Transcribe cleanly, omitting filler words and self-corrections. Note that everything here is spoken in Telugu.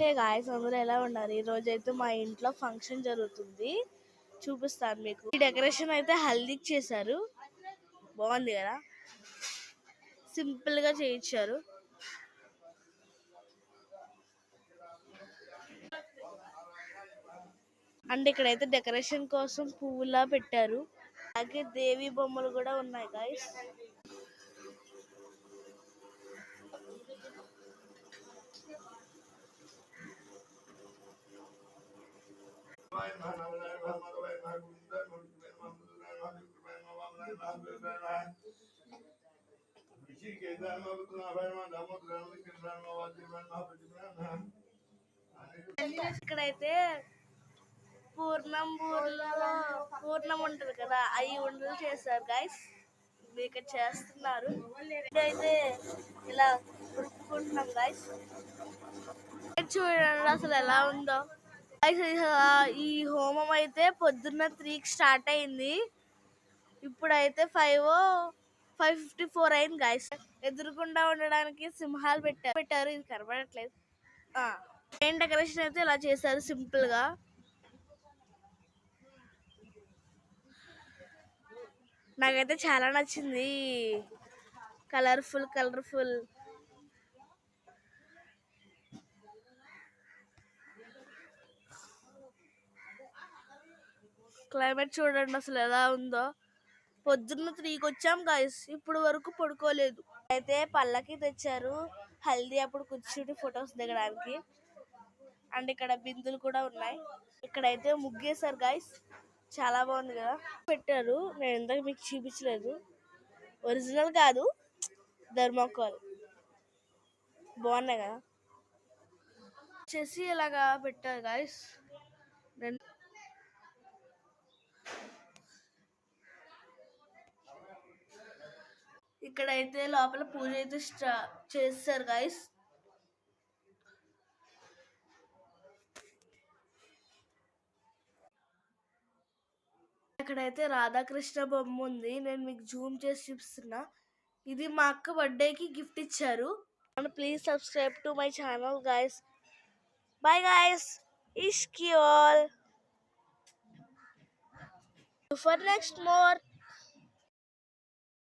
హే గాయ్స్, అందరూ ఎలా ఉన్నారు? ఈ రోజు అయితే మా ఇంట్లో ఫంక్షన్ జరుగుతుంది, చూపిస్తాను మీకు. ఈ డెకరేషన్ అయితే హల్దీకి చేశారు, బాగుంది కదా, సింపుల్ గా చేయించారు. అండ్ ఇక్కడైతే డెకరేషన్ కోసం పువ్వులా పెట్టారు, అలాగే దేవి బొమ్మలు కూడా ఉన్నాయి గాయ్స్. ఇక్కడైతే పూర్ణం ఉంటది కదా, అవి ఉండలు చేశారు గైస్, ఇక్కడ చేస్తున్నారు. ఇదైతే ఇలా రుబ్బుకుంటున్నాం గైస్, చూడండి అసలు ఎలా ఉందో. ఈ హోమం అయితే పొద్దున్న 3కి స్టార్ట్ అయింది, ఇప్పుడైతే 5:54 అయింది గైస్. ఎదురుకుండా ఉండడానికి సింహాలు పెట్టారు, ఇది కనబడట్లేదు. మెయిన్ డెకరేషన్ అయితే ఇలా చేశారు సింపుల్ గా. నాకైతే చాలా నచ్చింది, కలర్ఫుల్ క్లైమేట్ చూడండి అసలు ఎలా ఉందో. పొద్దున్న 3కి వచ్చాం గాయస్, ఇప్పుడు వరకు పడుకోలేదు. అయితే పల్లకి తెచ్చారు హల్దీ అప్పుడు కూర్చుని ఫొటోస్ దిగడానికి. అండ్ ఇక్కడ బిందులు కూడా ఉన్నాయి. ఇక్కడైతే ముగ్గేశారు గాయస్, చాలా బాగుంది కదా. పెట్టారు, నేను ఇందాక మీకు చూపించలేదు, ఒరిజినల్ కాదు, థర్మాకోల్. బాగున్నాయి కదా, చేసి ఇలాగా పెట్టారు గాయస్. ఇక్కడైతే లోపల పూజ అయితే చేస్తారు గాయస్. ఇక్కడైతే రాధాకృష్ణ బొమ్మ ఉంది, నేను మీకు జూమ్ చేసి చూపిస్తున్నా. ఇది మా అక్క బర్త్డేకి గిఫ్ట్ ఇచ్చారు. Please subscribe to my channel guys. By guys, Ishq you all. For next more